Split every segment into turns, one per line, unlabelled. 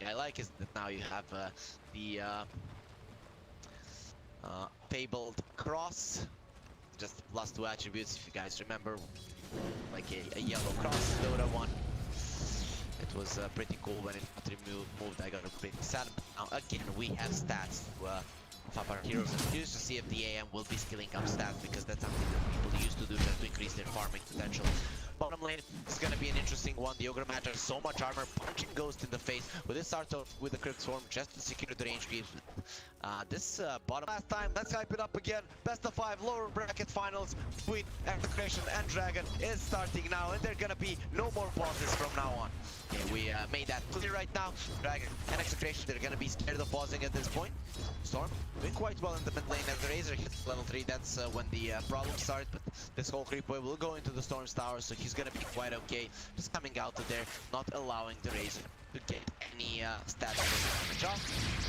I like is that now you have the fabled cross, just plus 2 attributes. If you guys remember, like a yellow cross, DotA one. It was pretty cool when it got removed. I got a bit sad. Now again, we have stats to of our heroes. I'm curious to see if the AM will be skilling up stats, because that's something that people used to do just to increase their farming potential. Bottom lane is going to be an interesting one. The Ogre Magi has so much armor, punching Ghost in the face with this start off with the Crypt Swarm just to secure the range creeps. This bottom last time, let's hype it up again. Best of 5 lower bracket finals between Execration and Dragon is starting now, and there are going to be no more pauses from now on. Okay, we made that clear right now. Dragon and Execration, they're going to be scared of pausing at this point. Storm doing quite well in the mid lane as the Razor hits level 3. That's when the problems start, but this whole creep wave will go into the Storm's tower, so he's gonna be quite okay. Just coming out of there, not allowing the Razor to get any stats damage off.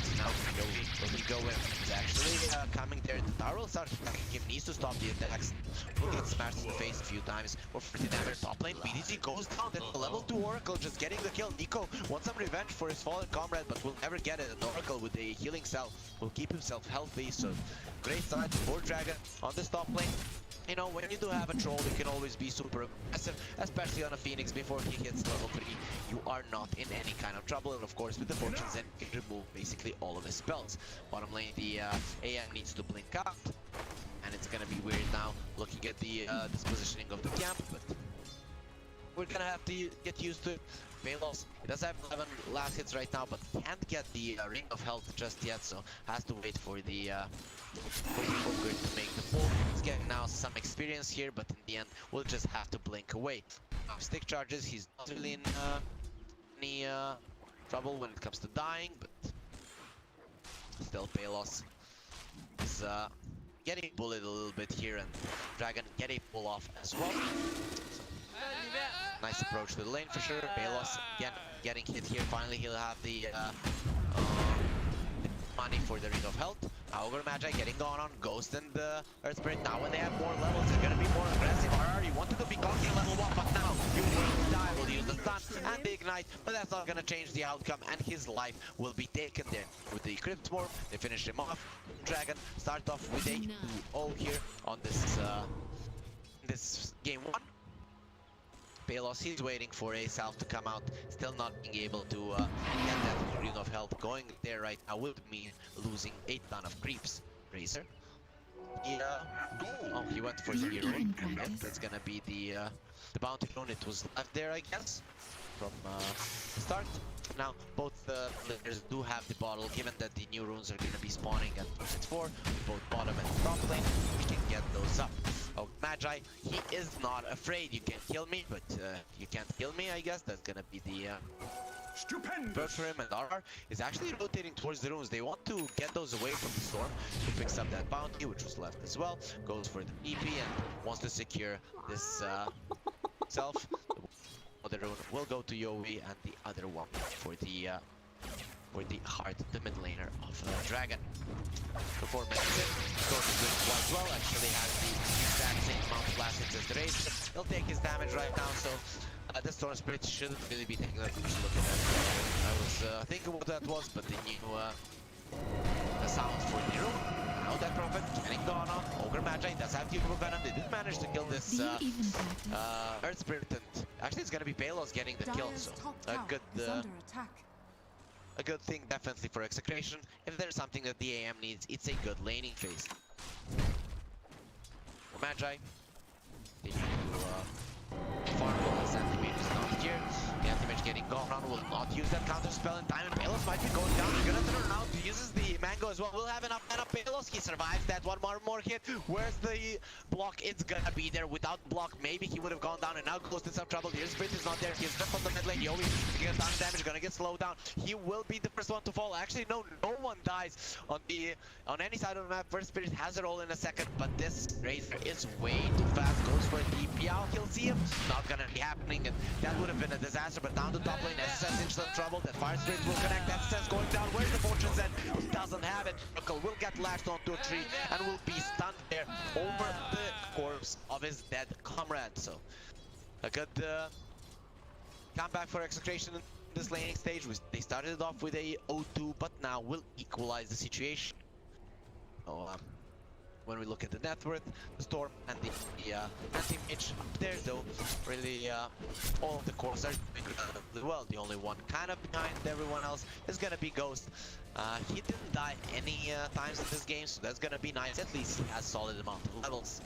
So now Yowe will go in. He's actually coming there. The tower will start attacking him, needs to stop the attacks. Will get smashed in the face a few times. For 40 damage, top lane, BDC goes down. Then the level 2 Oracle just getting the kill. Nico wants some revenge for his fallen comrade, but will never get it. An Oracle with a healing cell will keep himself healthy, so great start for Dragon on this top lane. You know, when you do have a troll, you can always be super aggressive, especially on a Phoenix before he hits level 3. You are not in any kind of trouble, and of course with the Fortunes then you can remove basically all of his spells. Bottom lane, the AM needs to blink out, and it's gonna be weird now looking at the dispositioning of the camp, but we're gonna have to get used to it. Palos, he does have 11 last hits right now, but can't get the Ring of Health just yet, so has to wait for the Ogre to make the pull. He's getting now some experience here, but in the end, we'll just have to blink away. Stick charges, he's not really in any trouble when it comes to dying, but still Palos is getting bullied a little bit here, and Dragon get a pull off as well. Nice approach to the lane for sure. Palos again getting hit here. Finally, he'll have the money for the Ring of Health. Now Ogre Magi getting gone on Ghost and the Earth Spirit. Now when they have more levels, they're gonna be more aggressive. RR, you wanted to be conking level 1, but now you will die. Will use the stun and the ignite, but that's not gonna change the outcome, and his life will be taken there. With the Crypt Swarm, they finish him off. Dragon start off with a 2-0 here on this game 1. Palos, he's waiting for a Salve to come out, still not being able to get that Ring of Health going there right now, with me losing a ton of creeps. Razor, oh, he went for the hero. Yep, that's gonna be the bounty rune. It was left there, I guess, from the start. Now both players do have the bottle, given that the new runes are gonna be spawning at 4, both bottom and top lane. We can get those up. Oh, Magi, he is not afraid. You can kill me, but you can't kill me, I guess. That's gonna be the bird for him, and RR is actually rotating towards the runes. They want to get those away from the Storm. He picks up that bounty, which was left as well. Goes for the EP and wants to secure this self. The rune will go to Yowe, and the other one for the heart, the mid laner of Dragon. Before mentioned, Ghost is doing quite well. Actually has the exact same amount of blast hits as the Razor. He'll take his damage right now, so the Storm Spirit shouldn't really be taking that much look at that. I was thinking what that was, but the new the sound for the rune. Now that Prophet getting gone on. Ogre Magi does have the Venom. They did manage to kill this Earth Spirit, and actually it's gonna be Palos getting the kill, so a good thing definitely for Execration. If there's something that the AM needs, it's a good laning phase. For Magi, they need to farm well as Anti-Mage is not here. The Anti-Mage getting gone on, will not use that counter spell in time, and Palos might be going down. He's gonna turn around, he uses the Mango as well. We'll have enough mana. Palos, he survives that one more hit. Where's the block? It's gonna be there. Without block, maybe he would have gone down, and now Ghost in some trouble. The Spirit is not there. He's stuck on the mid lane. Yowe gets down damage, gonna get slowed down. He will be the first one to fall. Actually, no one dies on any side of the map. First Spirit has it all in a second, but this Razor is way too fast. Goes for a DP out. He'll see him. Not gonna be happening, and that would have been a disaster. But down the top lane, SSS in some trouble. That Fire Spirit will connect. SSS going down. Where's the Fortunes then? He doesn't have it. Oracle will get lashed onto a tree and will be stunned there over the corpse of his dead comrade. So a good Comeback for Execration in this laning stage. They started it off with a 0-2, but now will equalize the situation. So, when we look at the net worth, the Storm and the anti-mage up there, though, really all of the cores are doing relatively well. The only one kind of behind everyone else is gonna be Ghost. He didn't die any times in this game, so that's gonna be nice. At least he has solid amount of levels.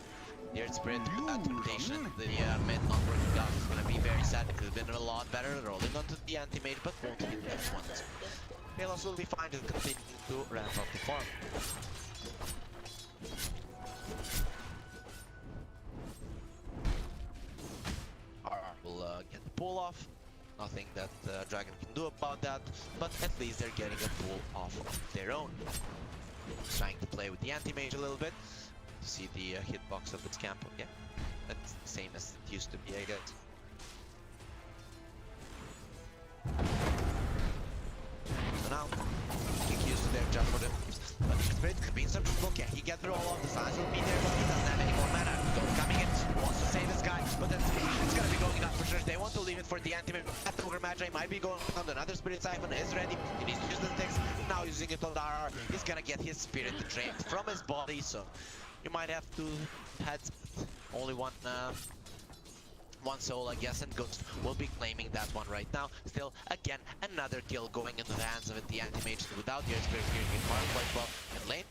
Here it's Spirit, temptation, the mid not working out is gonna be very sad. It could have been a lot better rolling onto the anti-mage, but won't hit that one. Palos will be fine to continue to ramp up the farm. Will get the pull off. Nothing that Dragon can do about that, but at least they're getting a pull off of their own. Trying to play with the anti-mage a little bit to see the hitbox of its camp. Yeah, that's the same as it used to be, I guess. So now, get used to their jump for them. But Spirit could be in some trouble. Yeah, he gets through all of the signs will be there, but he doesn't have any more mana. Don't coming in, wants to save this guy, but then it's gonna be going up for sure. They want to leave it for the anti-mage. That Ogre Magi might be going on. Another Spirit Siphon is ready. He needs to use the sticks. Now using it on the RR. He's gonna get his Spirit drained from his body, so you might have to head only one soul, I guess, and Ghost will be claiming that one right now. Still, again, another kill going into the hands of it. The anti-mage without the Earth Spirit here can farm quite well. And lane,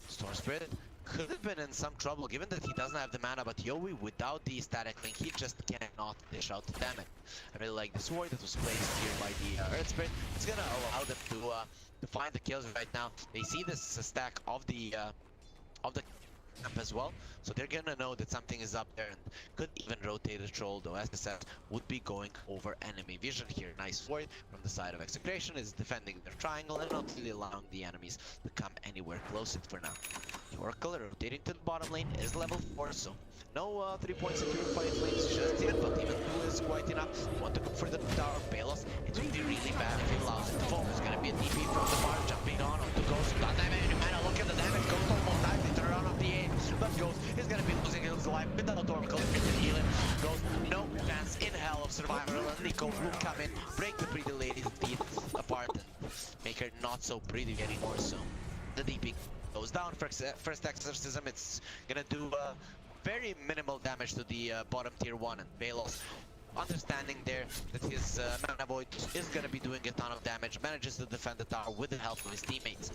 Storm Spirit could have been in some trouble given that he doesn't have the mana, but Yowe without the static link, he just cannot dish out the damage. I really like this ward that was placed here by the Earth Spirit. It's gonna allow them to find the kills right now. They see this stack of the camp as well, so they're gonna know that something is up there and could even rotate a troll, though as I said would be going over enemy vision here. Nice ward from the side of Execration is defending their triangle and not really allowing the enemies to come anywhere close it for now. The Oracle rotating to the bottom lane is level 4, so no 3 points secure fight lanes just yet, but even 2 is quite enough. Want to go for the tower of Palos. It would be really bad if he allows it to fall. There's gonna be a TP from the bar jumping on to Ghost. Not that many mana, look at the damage. Ghost almost died. They turn around off the A, but Ghost is gonna be losing his life without Oracle. If he can heal him, Ghost no chance in hell of survival. And Nico will come in, break the pretty lady's teeth apart and make her not so pretty anymore. So the DP goes down. First exorcism, it's gonna do very minimal damage to the bottom tier 1, and Palos, understanding there that his mana void is gonna be doing a ton of damage, manages to defend the tower with the help of his teammates.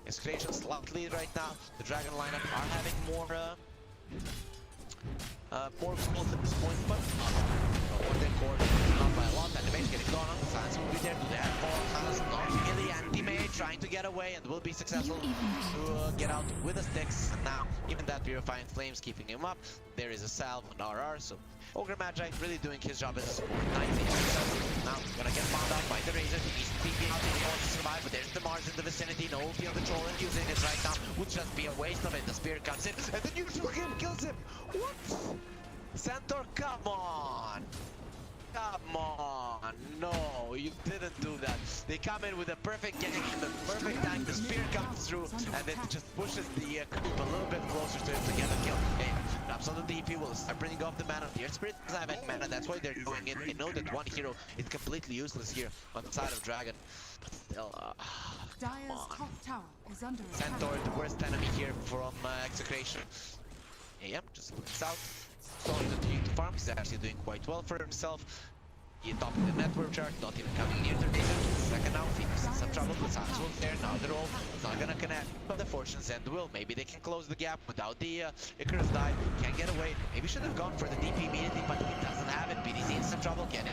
Execration slight lead right now. The Dragon lineup are having more goals at this point, but or their core not by a lot. Anti-mage getting gone on. The fans will be there. Do they have 4 fans? Not really. Anti-mage trying to get away and will be successful to get out with the sticks. And now, even that Purifying Flames keeping him up. There is a salve on RR, so Ogre Magi really doing his job as a support. 19 success. Now, gonna get found out by the Razor. He needs to TP out if he wants to survive, but there's the Mars in the vicinity. No ulti on the troll, and using it right now would just be a waste of it. The spear comes in, and the neutral kill kills him. What? Centaur, come on! Come on! No, you didn't do that. They come in with a perfect getting in the perfect time. The spear comes through, and it just pushes the creep a little bit closer to him to get a kill. Okay, drops on the DP, will start bringing off the mana. The Earth Spirit doesn't have any mana, that's why they're doing it. They know that one hero is completely useless here on the side of Dragon. But still, come on. Centaur, the worst enemy here from Execration. AM just looks out. Storm continuing to farm. He's actually doing quite well for himself. He topping the network chart, not even coming near the Razor. Second now, Phoenix in some trouble. The Sans will there, now the roll. It's not gonna connect, but the Fortune's End will. Maybe they can close the gap without the Icarus dive. Can't get away. Maybe should have gone for the DP immediately, but he doesn't have it. BDC in some trouble. Getting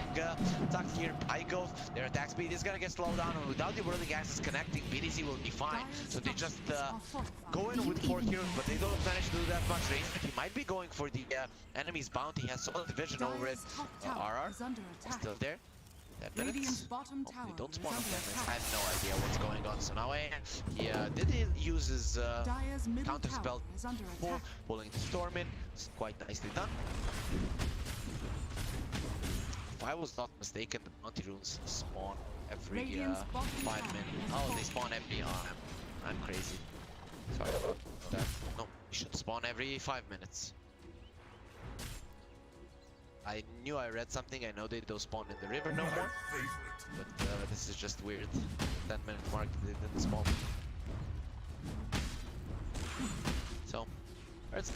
attacked here by Ghost. Their attack speed is gonna get slowed down, and without the whirling axis connecting, BDC will be fine. So they just go in with 4 heroes, but they don't manage to do that much range. He might be going for the enemy's bounty. He has solid vision over it. RR still there. 10 minutes. Hopefully don't spawn on 10 minutes. I have no idea what's going on. So now he use his counter spell, pulling the storm in. It's quite nicely done. If I was not mistaken, the bounty runes spawn every 5 minutes. Oh, they spawn every. I'm crazy. Sorry about that. No, you should spawn every 5 minutes. I knew I read something. I know they don't spawn in the river no more. But this is just weird. 10-minute mark, they didn't spawn. So, let's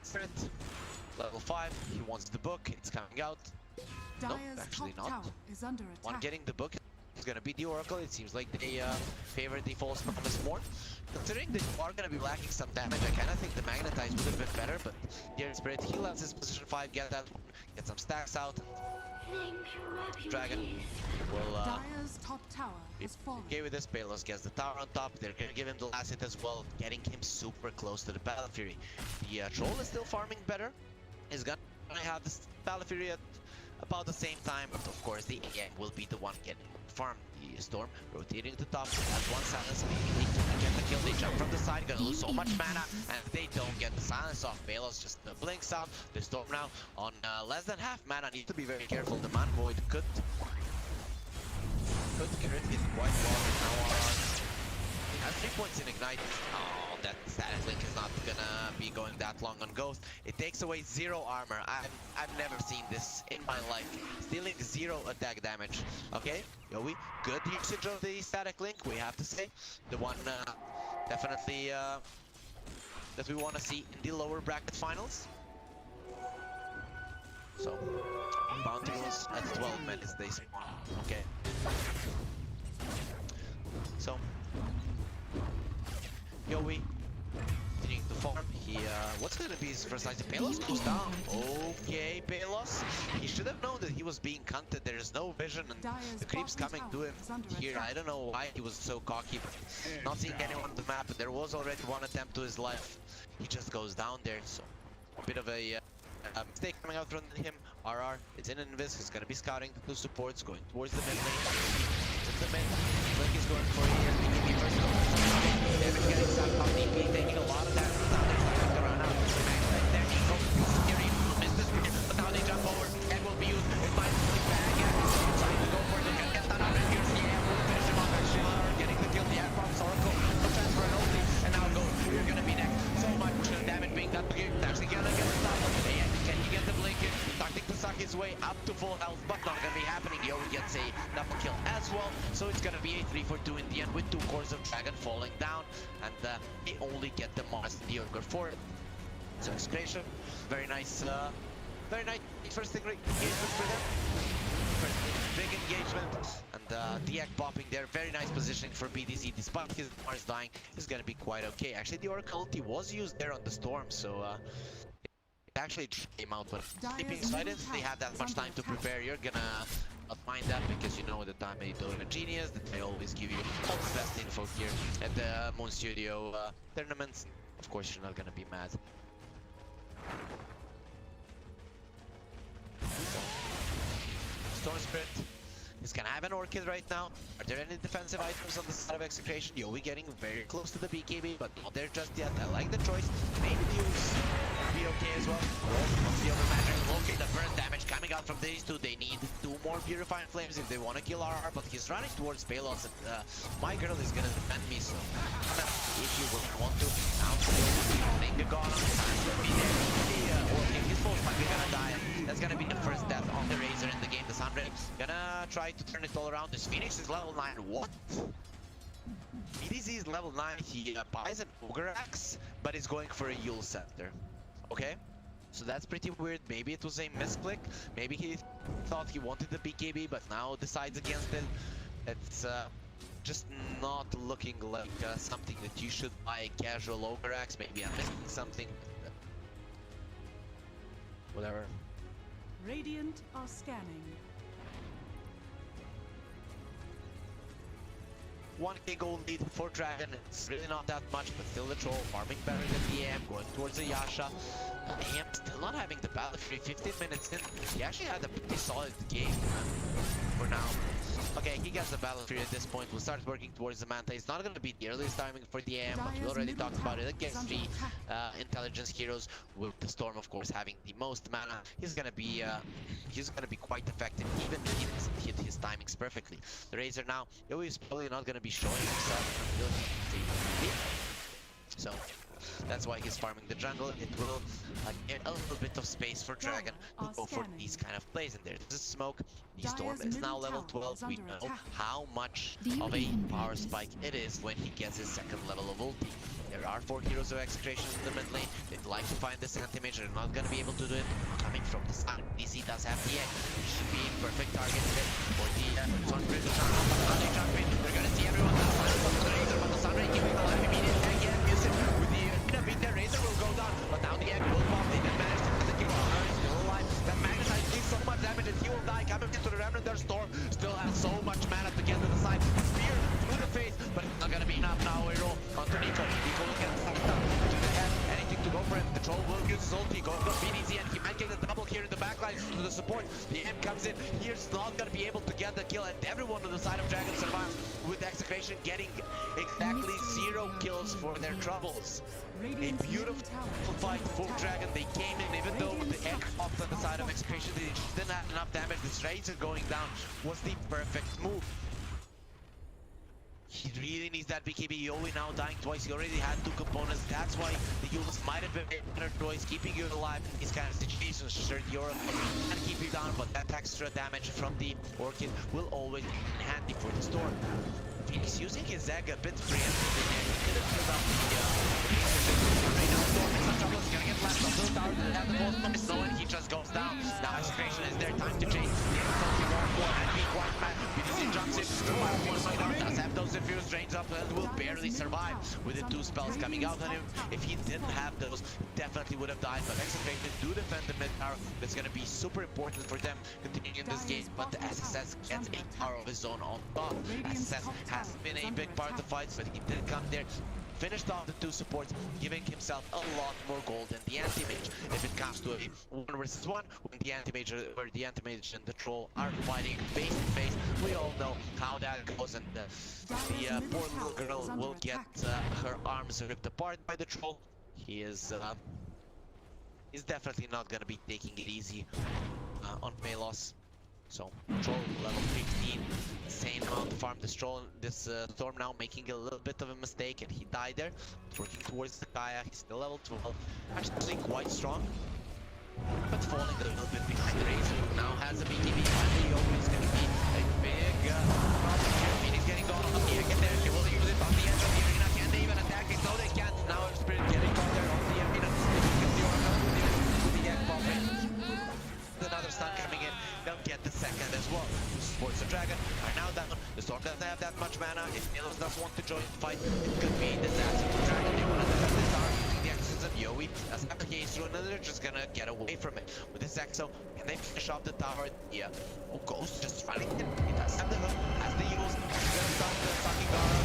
start. Level 5, he wants the book, it's coming out. No, actually not. One getting the book is gonna be the Oracle. It seems like they favor the false promise more. Considering they are gonna be lacking some damage, I kinda think the Magnetize would have been better, but here in Spirit, he lets his position 5 get that one, get some stacks out. Dragon will be okay with this. Palos gets the tower on top. They're gonna give him the last hit as well, getting him super close to the Battle Fury. The Troll is still farming better. He's gonna have this Battle Fury at about the same time, but of course the AM will be the one getting farmed. The Storm rotating to the top. That's one silence. Maybe they can get the kill. They jump from the side, gonna lose so much mana, and if they don't get the silence off, Palos just blinks out. The Storm now on less than half mana. Need to be very careful. The Man Void could crit it quite well. Now has 3 points in Ignite. Oh, that status link is not gonna be going that long on Ghost. It takes away 0 armor. I've never seen this in my life. Stealing 0 attack damage. Okay, Yowe, good usage of the static link, we have to say. The one definitely that we want to see in the lower bracket finals. So, Bounty was at 12 minutes they spawn. Okay. So, Yowe continuing to farm. He what's gonna be his first item? Palos goes down. Okay, Palos. He should have known that he was being hunted. There's no vision and the creep's coming to him here. I don't know why he was so cocky, but not seeing anyone on the map. There was already one attempt to his life. He just goes down there. So a bit of a mistake coming out from him. RR, it's in Invis. He's gonna be scouting the 2 supports, going towards the mid lane. It's the mid. Blink is going for a BKB first. Damage getting sucked off DP, taking a lot of damage. Now they're starting to run out. Right there, Nico. Scary. Missed this one, but now they jump over. And will be used. It might be bad. Trying to go for it. They can get that out of here. Yeah, we'll finish him off. Actually, getting the kill. The air bombs, Oracle. No transfer and ulti. And now go. You're gonna be next. So much damage being done to you. Actually gonna get the top. Can he get the blink in? Tactic to suck his way up to full health, but not gonna be happening. Yowe gets a double kill as well, so it's gonna be a 3-for-2 in the end with 2 cores of Dragon falling down, and they only get the Mars and the Ogre for it. So Execration, very nice first engagement for them. First big engagement, and Diak popping there. Very nice positioning for BDZ, despite his Mars dying, is gonna be quite okay. Actually, the Oracle ulti was used there on the Storm, so actually came out, but sleeping silence, they had that much time to prepare. You're gonna not mind that because you know that I'm a DotA genius, that they always give you all the best info here at the Moon Studio tournaments. Of course, you're not gonna be mad. Storm Spirit is gonna have an Orchid right now. Are there any defensive items on the side of Execration? Yowe getting very close to the BKB, but not there just yet. I like the choice. Maybe the use be okay as well. What's the other magic? Okay, the burn damage coming out from these 2. They need 2 more Purifying Flames if they want to kill RR, but he's running towards Palos, and my girl is gonna defend me, so if you will want to, now the god on the side will be there. His boss might be gonna die. That's gonna be the first death on the Razor in the game. The Sunray gonna try to turn it all around. This Phoenix is level 9. What? BDZ is level 9. He buys an Ogre Axe, but is going for a Yowe Scepter. Okay? So that's pretty weird. Maybe it was a misclick. Maybe he thought he wanted the BKB, but now decides against it. It's just not looking like something that you should buy a casual Ogre Axe. Maybe I'm missing something. Whatever.
Radiant are scanning.
1k gold lead for Dragon. It's really not that much, but still the Troll farming better than the AM, going towards the Yasha. AM still not having the Battle Fury. 15 minutes in, he actually had a pretty solid game for now. Okay, he gets the Battle Fury at this point. We'll start working towards the Manta. It's not going to be the earliest timing for the AM, but we already talked about it against the intelligence heroes. With the Storm, of course, having the most mana, he's gonna be quite effective, even if he doesn't hit his timings perfectly. The Razor now, Yowe is probably not gonna be showing himself until he. So That's why he's farming the jungle. It will get a little bit of space for Dragon to go for these kind of plays. And there's a smoke. The Storm is now level 12. We know how much of a power spike it is when he gets his second level of ulti. There are 4 heroes of Execration in the mid lane. They'd like to find this anti-mage. They're not going to be able to do it coming from the side. DC does have the egg. He should be perfect target fit for the Sunbridge. They jump in. They're going to see everyone. But the Sunray giving the life immediate egg. Yeah, use it with the in there. Razor will go down. But now the egg will pop. They didn't manage to put the kill. He's still alive. That Magnetite deals so much damage and he will die. Coming into the Remnant. Their Storm still has so much mana to get to the side. Spear through the face. But it's not going to be enough now. We roll onto Nico. Nico will get sucked up to the head. Anything to go for him. The Troll will use his ulti. Go BDZ and he might get a double here in the backline to the support. The M comes in. He's not going to be able to get the kill. And everyone on the side of Dragon survives with Execration getting exactly 0 kills for their troubles. A beautiful fight for Dragon. They came in even though the egg popped on the side of Execration. They just didn't have enough damage. This Razor going down was the perfect move. He really needs that BKB. Yowe now dying twice. He already had 2 components. That's why the Yules might have been a better choice, keeping you alive in these kind of situations. Sure, the Oracle can keep you down, but that extra damage from the Orchid will always be handy for the Storm. Phoenix using his egg a bit preemptively there. He could have killed out the right now. Storm is in trouble. He's gonna get left on those towers. They have the most miss, and he just goes down. Now Execration is their time to change. The Execration won't go and be quite mad. BDC jumps in. Does have those infused drains up and will barely survive with the 2 spells coming out on him. If he didn't have those, definitely would have died. But Execration do defend the mid tower. That's gonna be super important for them continuing in this game. But the SSS gets a tower of his own on top. SSS has been a big part of the fights, but he did come there. Finished off the 2 supports, giving himself a lot more gold than the anti-mage. If it comes to a 1 versus 1, when the anti-mage and the Troll are fighting face to face, we all know how that goes, and the poor little girl will get her arms ripped apart by the Troll. He is he's definitely not gonna be taking it easy on Palos. So, Troll level 15, insane amount to farm this Troll. This Storm now making a little bit of a mistake, and he died there. Working towards the Kaya, he's still level 12. Actually quite strong, but falling a little bit behind the Razor, who now has a BKB. Finally, Yowe is going to be a big problem here. Phoenix getting gone on the egg, and there he will use it on the edge of the arena. Can they even attack it? No, they can't. Now Spirit getting caught there on the arena. They can kill the Oracle with the egg popping. Another stun coming in. They'll get the second as well. Sports of Dragon are now down. The Storm doesn't have that much mana. If Palos does want to join the fight, it could be a disaster for Dragon. They want to defend this tower using the actions of Yowe. As a case through, and they're just gonna get away from it. With this Exo, can they finish off the tower? Yeah. Oh, Ghost just running in. He does have the hook. Has the Eagles. He's gonna start the Sakigara.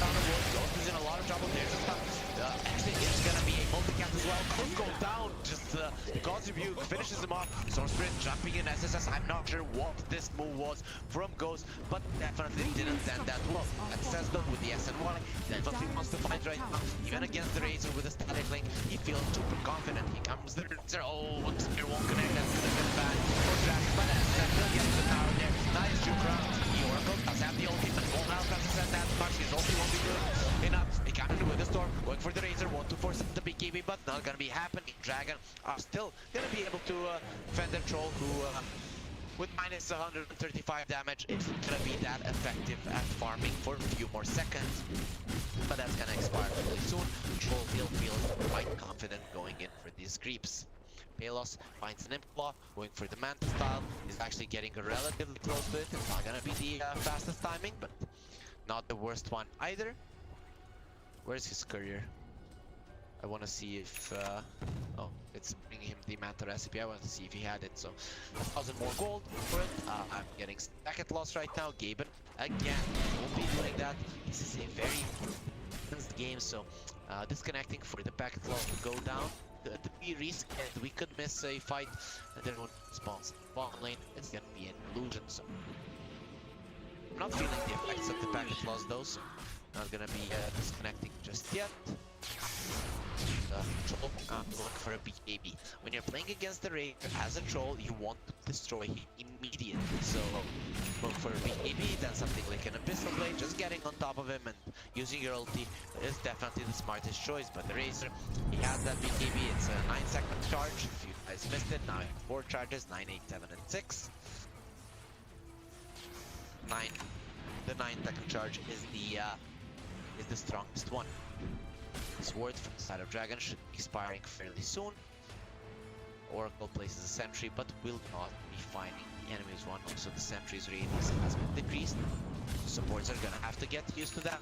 Down the wall. Ghost is in a lot of trouble. There's a stun. Actually, it's gonna be a multi-cap as well. Ghost go down. Just because of you finishes him off. Storm Spirit jumping in SSS. I'm not sure what this move was from Ghost, but definitely didn't end that well. SSS though with the SNY, definitely wants to fight right now. Even against the Razor with a static link, he feels super confident. He comes there. Oh, Spear won't connect. That's gonna be bad for Dragon, but SSS still gets the tower there. Nice juke round. The Oracle does have the ulti, but won't allow SSS that much. His ulti won't be good enough. He comes in with the Storm, going for the Razor, want to force the BKB, but not gonna be happening. Dragon are still gonna be able to defend their Troll, who with minus 135 damage, it's gonna be that effective at farming for a few more seconds. But that's gonna expire really soon. Troll still feels quite confident going in for these creeps. Palos finds an Imp-Claw, going for the Manta style. He's actually getting relatively close to it. It's not gonna be the fastest timing, but not the worst one either. Where's his courier? I want to see if oh, it's bringing him the Manta recipe. I want to see if he had it. So 1,000 more gold for it. I'm getting packet loss right now. Gaben again won't be doing that. This is a very intense game, so disconnecting for the packet loss to go down. To be rescared, we could miss a fight, and then when it spawns bottom lane, it's gonna be an illusion. So I'm not feeling the effects of the packet loss though. So not gonna be disconnecting just yet. Troll going for a BKB. When you're playing against the Raider as a troll, you want to destroy him immediately. So going for a BKB, then something like an Abyssal Blade, just getting on top of him and using your ulti is definitely the smartest choice. But the Razor, he has that BKB. It's a 9-second charge. If you guys missed it, now you have 4 charges, 9, 8, 7, and 6. 9. The 9-second charge is the strongest one. This ward from the side of Dragon should be expiring fairly soon. Oracle places a sentry, but will not be finding the enemy's one. Also, the sentry's radius has been decreased. Supports are gonna have to get used to that.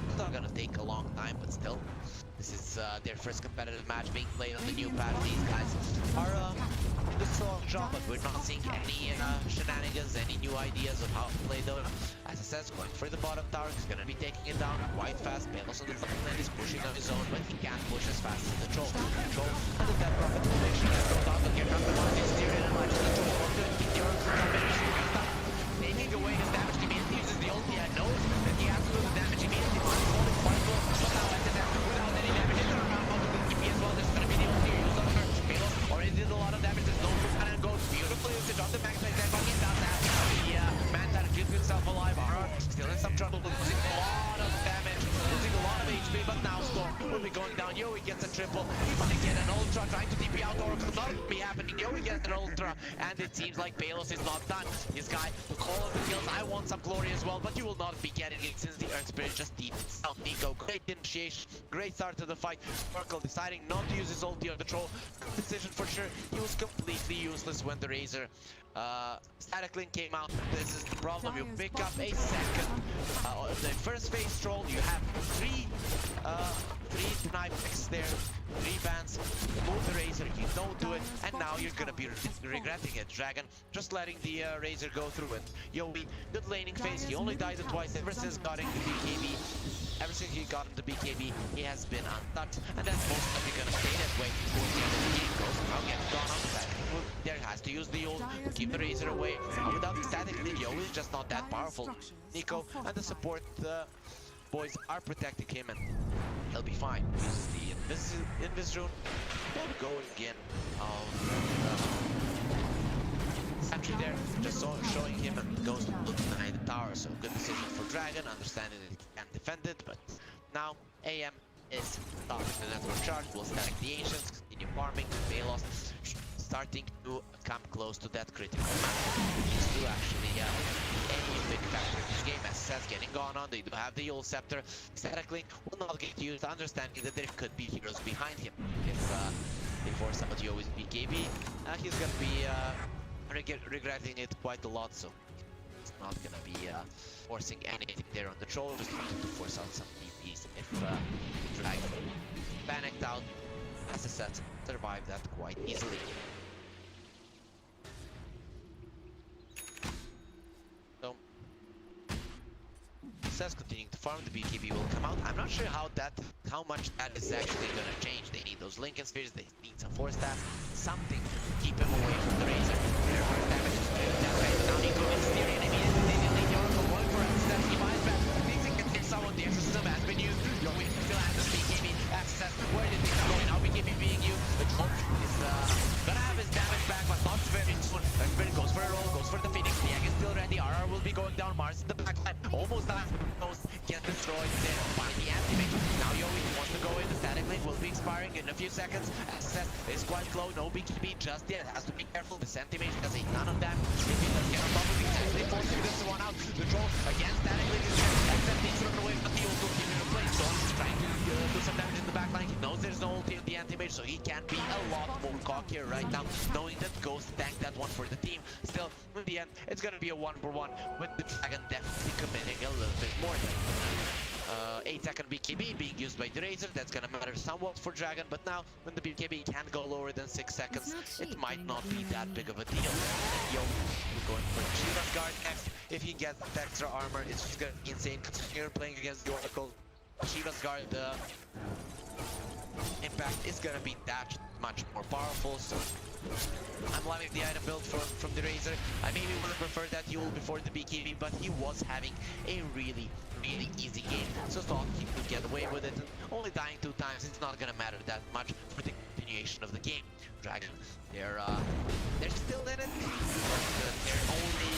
It's not gonna take a long time, but still, this is their first competitive match being played on the new patch. These guys are in the strong job, but we're not seeing any shenanigans, any new ideas of how to play though. As I said, going for the bottom tower, he's gonna be taking it down quite fast. Palos on the front line is pushing on his own, but he can't push as fast as the troll. Troll under that profit formation has no doubt. Here comes the one, he's steering in much. The troll wants to keep the earth combination. Taking away his damage immediately, uses the ulti and knows that he has to do the damage immediately. Holding quite close, but now at the end, without any damage, it's around onto the TP as well. There's gonna be the ulti used on her. Palos already did a lot of damage. There's no and it goes beautifully usage on the backside there, but he does have the man that keeps himself alive. RR still in some trouble, losing a lot of damage, losing a lot of HP, but now Storm will be going down. Yowe gets a triple. He's gonna get an ultra, trying to TP out. Oracle not be happening. Yowe gets an ultra, and it seems like Palos is not done. This guy, the call of the kills, I want some glory as well, but you will not be getting it since the Earth Spirit just deepens out. Nico, great initiation, great start to the fight. Oracle deciding not to use his ulti on the troll. Good decision for sure. He was completely useless when the Razor static link came out. This is the problem. You pick up a second. The first phase troll, you have three knife picks there, 3 bans. Move the Razor, you don't do it, and now you're gonna be regretting it. Dragon just letting the Razor go through it. Yowe, good laning phase. He only died twice ever since getting the BKB. Ever since he got into BKB, he has been untouched, and that's most likely gonna stay that way. Towards the end of the game goes, now gets gone on the side. There has to use the ult to keep the Razor away. Without the static link, Yowe is just not that powerful. Nico and the support boys are protecting him, and he'll be fine. Uses the Invis rune. We'll go again. Sentry there, just showing him, and goes to look behind the tower. So good decision for Dragon, understanding that he can't defend it, but now AM is stopping the network charge. We'll static the Ancients, continue farming. Palos starting to come close to that critical mass. These two actually any big factor in this game. As says, getting gone on, they do have the Yowe Scepter. Static Link will not get used, understanding that there could be heroes behind him. If they force out Yowe's BKB, he's gonna be regretting it quite a lot, so it's not gonna be forcing anything there on the troll, just wanted to force out some DPs if Dragon panicked out. As I said, survived that quite easily. So says continuing to farm, the BKB will come out. I'm not sure how much that is actually gonna change. They need those Lincoln Spheres, they need some force stats, something to keep him away from the Razor. Their first damage is straight that way, but now Nico is steering immediately. They can leave Yowe going for it. Steps, he buys back. Thinks he can take someone. The exorcism has been used. Yowe still has the BKB. Access, where did things go? Now BKB being used. The troll is gonna have his damage back, but not very soon. Spirit goes for a roll, goes for the Phoenix. The egg is still ready. RR will be going down. Mars in the backline. Almost done. Get destroyed there by the anti-mage. Now Yowe wants to go in. The static link will be expiring in a few seconds. Access is quite low. No BKB just yet. Has to be careful. The anti-mage does a ton of damage. If he does get on top of it, he's actually forcing this one out. The troll again. Static link is there. Access needs to run away, but the ult will keep him in place. So he's trying to do some damage in the backline. He knows there's no ulti in the anti-mage, so he can be a lot more cockier right now, knowing that Ghost tanked that one for the team. Still, in the end, it's gonna be a 1-for-1 with the Dragon definitely committing a little bit more. 8-second BKB being used by the Razor, that's gonna matter somewhat for Dragon, but now when the BKB can go lower than 6 seconds, it might not be that big of a deal. And Yowe going for the Shield Guard next. If he gets that extra armor, it's just gonna be insane, considering you're playing against the Oracle. Shield Guard, impact is gonna be that much more powerful, so I'm loving the item build from the Razor. I maybe would have preferred that Yowe before the BKB, but he was having a really easy game. So thought he could get away with it. And only dying 2 times, it's not gonna matter that much for the continuation of the game. Dragon, they're still in it. But they're only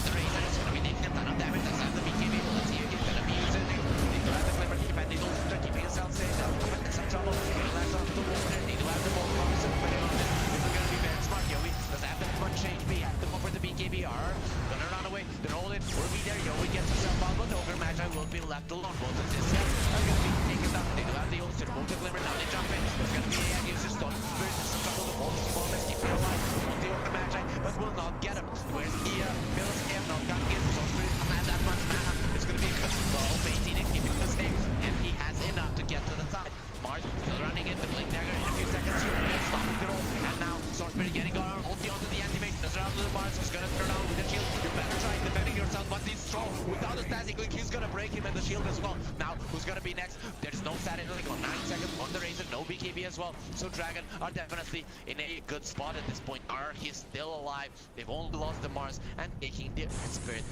the Razor is gonna be taking a ton of damage. That's not the BKB. Let's see if he's gonna be using it. They do have the Clipper keep and they don't keeping himself safe. Now in some trouble. Getting last off the water. They do have the ball. Putting on this. This is gonna be very smart. Yowe doesn't have that much HP. Have to go for the BKB. Are gonna run away. Then hold it. Will be there. Yowe gets himself out, but Ogre Magi will be left alone. Both of this are gonna be taken down. They do have the ult. Move the Glimmer. Now they jump in. It's gonna be a user stone. There's some trouble. The ball is keeping it alive. Want the Ogre Magi, but will not get him. Where's the Palos? Not gonna get him. So Spirit doesn't have that much mana. It's gonna be a good ball. 18 and keeping the same, and he has enough to get to the side. Mars still running in the blink dagger in a few seconds. He'll stop the roll, and now Spirit getting on ulti onto the anti-mage. Does around to the Mars. He's gonna turn around with the shield. You better try defending yourself, but he's strong. Without a static link, he's gonna break him and the shield as well. Now, who's gonna be next? There's no static link on 9 seconds on the Razor, no BKB as well. So Dragon are definitely in a good spot at this point. He's still alive. They've only lost the Mars and taking the Spirit.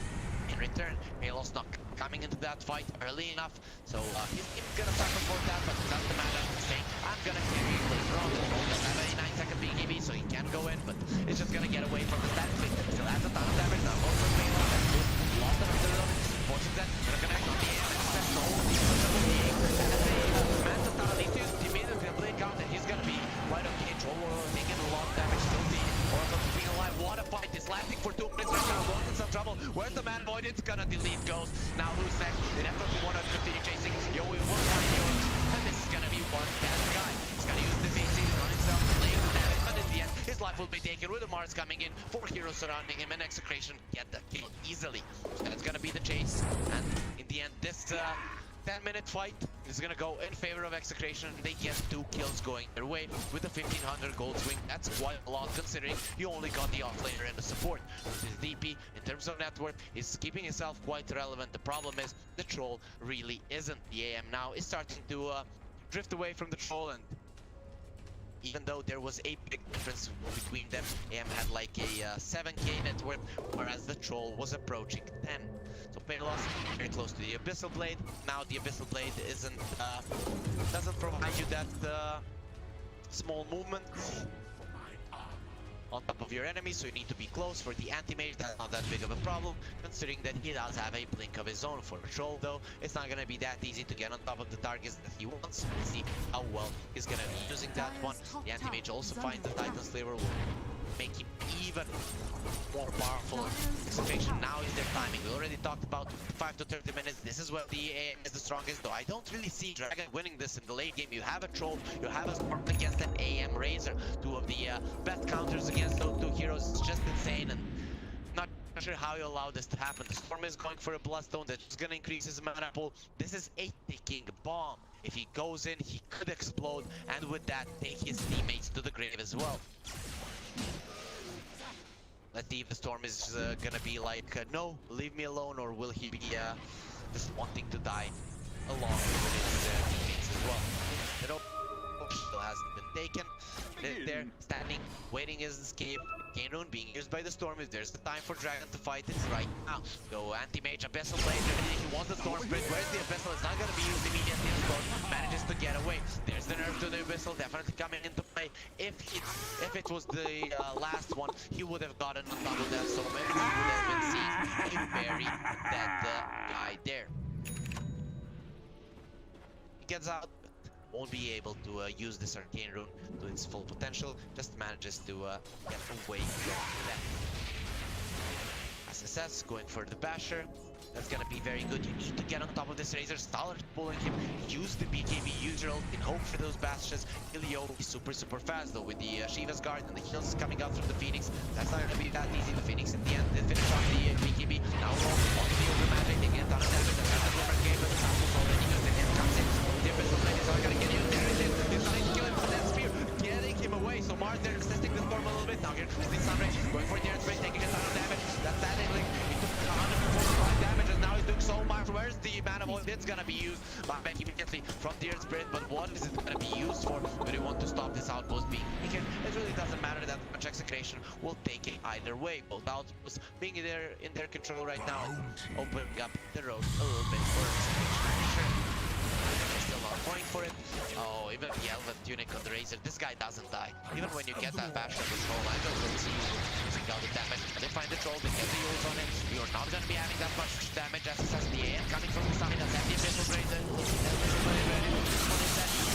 In return, Palos not coming into that fight early enough, so he's gonna suffer for that, but it doesn't matter. He's saying, I'm gonna carry you later on. The troll doesn't have any 9-second BKB, so he can go in, but it's just gonna get away from the static link. Still has a ton of damage, now goes for Palos, and lost another little. Forcing that, gonna connect on the air, and that's the whole team of the game. And the man to town, he seems to immediately blink out, and he's gonna be right on the troll, taking a lot of damage, still the Oracle being alive. What a fight, it's lasting for 2 minutes right now, going in some trouble. Where's the man void? It's gonna delete Ghost. Now who's next? They definitely want to continue chasing. Yowe will find Yowe, and this is gonna be one bad guy. He's gonna use the VC on himself, lay the damage, but in the end, his life will be taken with the Mars coming in, 4 heroes surrounding him, and Execration get the kill easily. That's gonna be the chase, and in the end, this 10-minute fight is gonna go in favor of Execration. They get 2 kills going their way with the 1500 gold swing. That's quite a lot considering you only got the offlaner and the support. This DP, in terms of net worth, is keeping himself quite relevant. The problem is the troll really isn't. The AM now is starting to drift away from the troll, and even though there was a big difference between them, AM had like a 7k net worth, whereas the troll was approaching 10. So Palos very close to the Abyssal Blade. Now the Abyssal Blade doesn't provide you that small movement on top of your enemy, so you need to be close. For the anti-mage, that's not that big of a problem, considering that he does have a blink of his own. For a troll though, it's not gonna be that easy to get on top of the targets that he wants. We'll see how well he's gonna be using that one. The anti-mage also finds the Titan Slayer will make him even more powerful. Execration now is their timing. We already talked about 5 to 30 minutes. This is where the AM is the strongest, though I don't really see Dragon winning this in the late game. You have a troll, you have a Storm against an AM Razor, 2 of the best counters against those 2 heroes. It's just insane, and not sure how you allow this to happen. The Storm is going for a Bloodstone that's gonna increase his mana pool. This is a ticking bomb. If he goes in, he could explode, and with that, take his teammates to the grave as well. Let's see if the Storm is gonna be like, no, leave me alone, or will he be just wanting to die along with his teammates as well. The rope still hasn't been taken. They're standing, waiting his escape. Cane Rune being used by the Storm. If there's the time for Dragon to fight, it's right now. So anti-mage, Abyssal Blade, he wants the Storm Spirit. Where's the Abyssal? It's not gonna be used immediately. The Storm manages to get away. There's the nerf to the Abyssal, definitely coming into play. If it was the last one, he would have gotten on top of that, so maybe we would have been seeing a very dead guy there. He gets out, won't be able to use this Arcane Rune to its full potential, just manages to get away from that. SSS going for the Basher. That's gonna be very good. You need to get on top of this Razor, start pulling him, use the BKB, use your ult, and hope for those bastions. Yowe is super fast though with the Shiva's Guard and the heals coming out from the Phoenix. That's not gonna be that easy. The Phoenix in the end, they finish off the BKB. Now roll on the Over Magic, they get a ton of damage. That's the Glimmer game, but the Palos already used it. Here comes in. The Abyssal Blade is not gonna get you. There it is. He's trying to kill him, but that spear getting him away. So Mars there resisting the Storm a little bit. Now here comes the Sunray, going for the Earth Spray, taking a ton of damage. That's that link. He took 145 damage, and now he's doing so much. Where's the mana void? It's It's gonna be used back immediately from the Earth Spirit, but what is it gonna be used for? We want to stop this outpost being weakened. It really doesn't matter that much. Execration will take it either way. Both outposts being in their control right now, opening up the road a little bit for Execration. They're still not going for it. Oh, even the Elven Tunic on the Razor. This guy doesn't die. Even when you get that bash on the troll, I don't really see you using out the damage. They find the troll, they get the ult on it. You're not gonna be having that much damage as it says the AM coming from the side. That's the Abyssal Razor.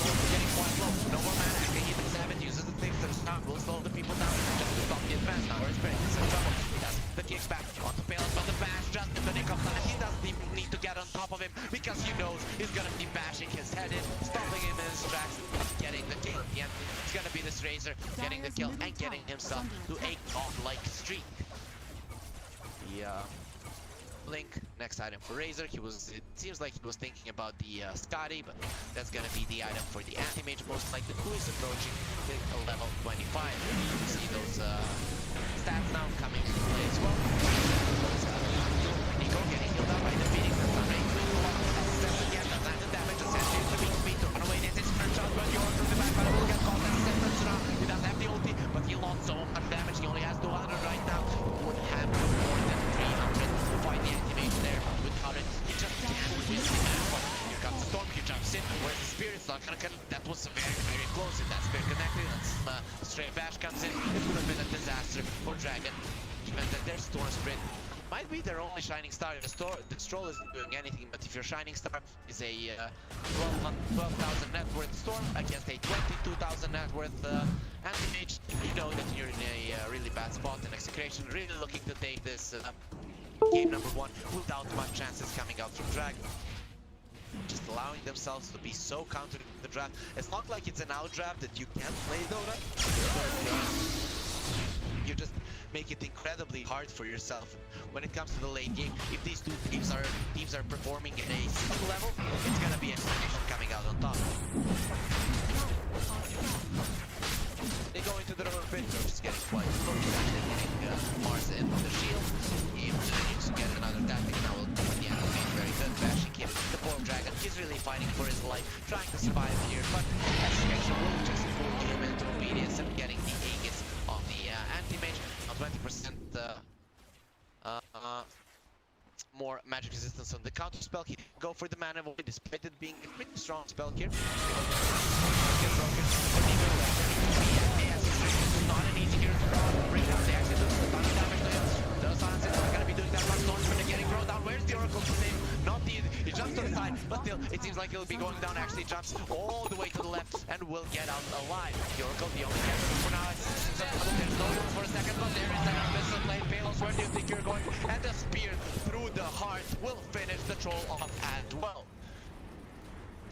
Getting quite low. No more mana. Actually, he the 7 uses the things that stop. Will slow the people down just to stop the advance. Now Earth Spirit is in trouble. He does the kicks back onto Palos on the bash. Just in the nick of time. He doesn't even need to get on top of him because he knows he's gonna be bashing his head in, stopping him in his tracks, getting the kill. At the end, it's gonna be this Razor getting the kill and getting himself to a god-like streak. Link, next item for Razor. It seems like he was thinking about the Scotty, but that's gonna be the item for the anti-mage most likely, who is approaching a level 25. You see those stats now coming into play as well. Nico getting healed out by the beating. That's not very good. Again, that's not the damage. Essentially, it's the big speed to run away. This is first shot, but Yowe from the back, but it will get caught. That's the first round. He doesn't have the ulti, but he lost so much damage. He only has 200 right now. Would have more than 300 to fight the anti-mage there. Without it, he just can't win the match. Here comes Storm, he jumps in. Where's the Spirit's not gonna connect? That was very, very close. If that Spirit connected, that's stray bash comes in. It would have been a disaster for Dragon. Which meant that their Storm Spirit might be their only shining star. The Stroll isn't doing anything, but if your shining star is a 12,000 net worth Storm against a 22,000 net worth anti-mage, you know that you're in a really bad spot in Execration. Really looking to take this game number 1 without much chances coming out from Dragon. Just allowing themselves to be so countered in the draft. It's not like it's an out draft that you can't play DotA, but you just make it incredibly hard for yourself when it comes to the late game. If these two teams are performing at a single level, it's gonna be Execration coming out on top. They go into the rubber pit, they're just getting quite close. Hitting Mars in the shield. He needs to get another tactic now. Will come at the end of the game. Very good bashing him. The poor Dragon, he's really fighting for his life, trying to survive here, but Execration will just fool him into obedience and getting the Aegis on the anti-mage. 20% more magic resistance on the counter spell. He didn't go for the mana void despite it being a pretty strong spell here. Not an easy hero to bring down. They actually do a ton of damage to him. The silences are gonna be doing that much damage when they're getting thrown down. Where's the Oracle to save? Not the he jumps to the side, but still it seems like he'll be going down. Actually jumps all the way to the left and will get out alive. The Oracle, the only character for now. There's no room for a second, but there is an Abyssal Blade. Palos, where do you think you're going? And the spear through the heart will finish the troll off as well.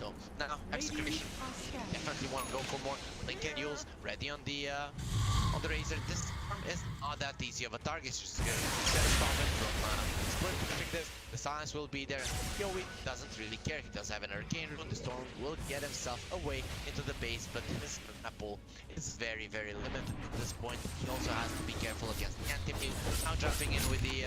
So now Execration definitely want to go for more. Link and Yules ready on the Razor. This is not that easy of a target. It's just gonna stop it from split pushing this. The silence will be there. Yowe doesn't really care. He does have an arcane rune. The Storm will get himself away into the base, but his pool is very, very limited at this point. He also has to be careful against the anti-mage. Now jumping in with the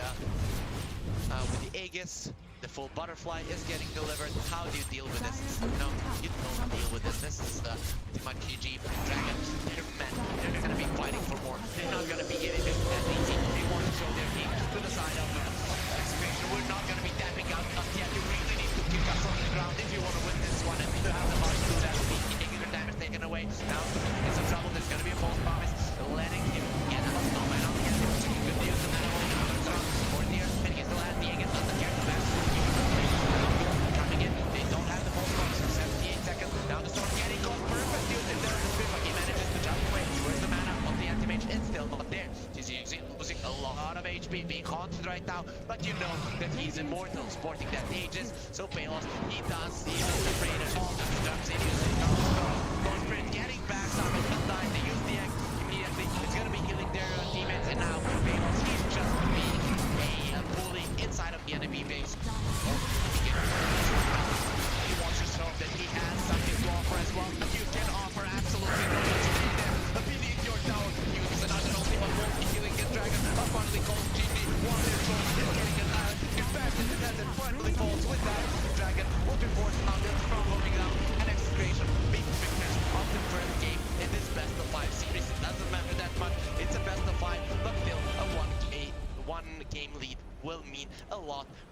Aegis. The full butterfly is getting delivered. How do you deal with this? No, you don't deal with this. This is pretty much GG. Dragon, they're men. They're gonna be fighting for more. They're not gonna be giving this that easy. They want to show their team to the side of Execration. We're not gonna be tapping out just yet. You really need to kick us on the ground if you want to win this one. And to have the heart to do that, taking your damage taken away. Now, in some trouble, there's gonna be a false promise. Letting him get out of no man on the end. You could use the mana or near, and he still has the Aegis. Doesn't care to back. Coming in, they don't have the false promise for 78 seconds. Now the Storm getting caught. Perfect use in there. But he manages to jump away. Where's the mana of the anti-mage? It's still not there. He's losing a lot of HP, being haunted right now. But you know that he's immortal, sporting that Aegis. So Palos, he does afraid at all. He jumps in, using the Storm Sprint, getting back. Summon will die. They use the X immediately. It's gonna be healing their teammates. And now Palos, he's just being a bully inside of the enemy base. He wants to show that he has something to offer as well. You can offer absolutely nothing there. Beneath your tower, uses another ultimate multi healing and Dragon. Finally calls GG. One their troll is getting an island. He's back in the desert. Finally falls with that. Dragon will do game lead will mean a lot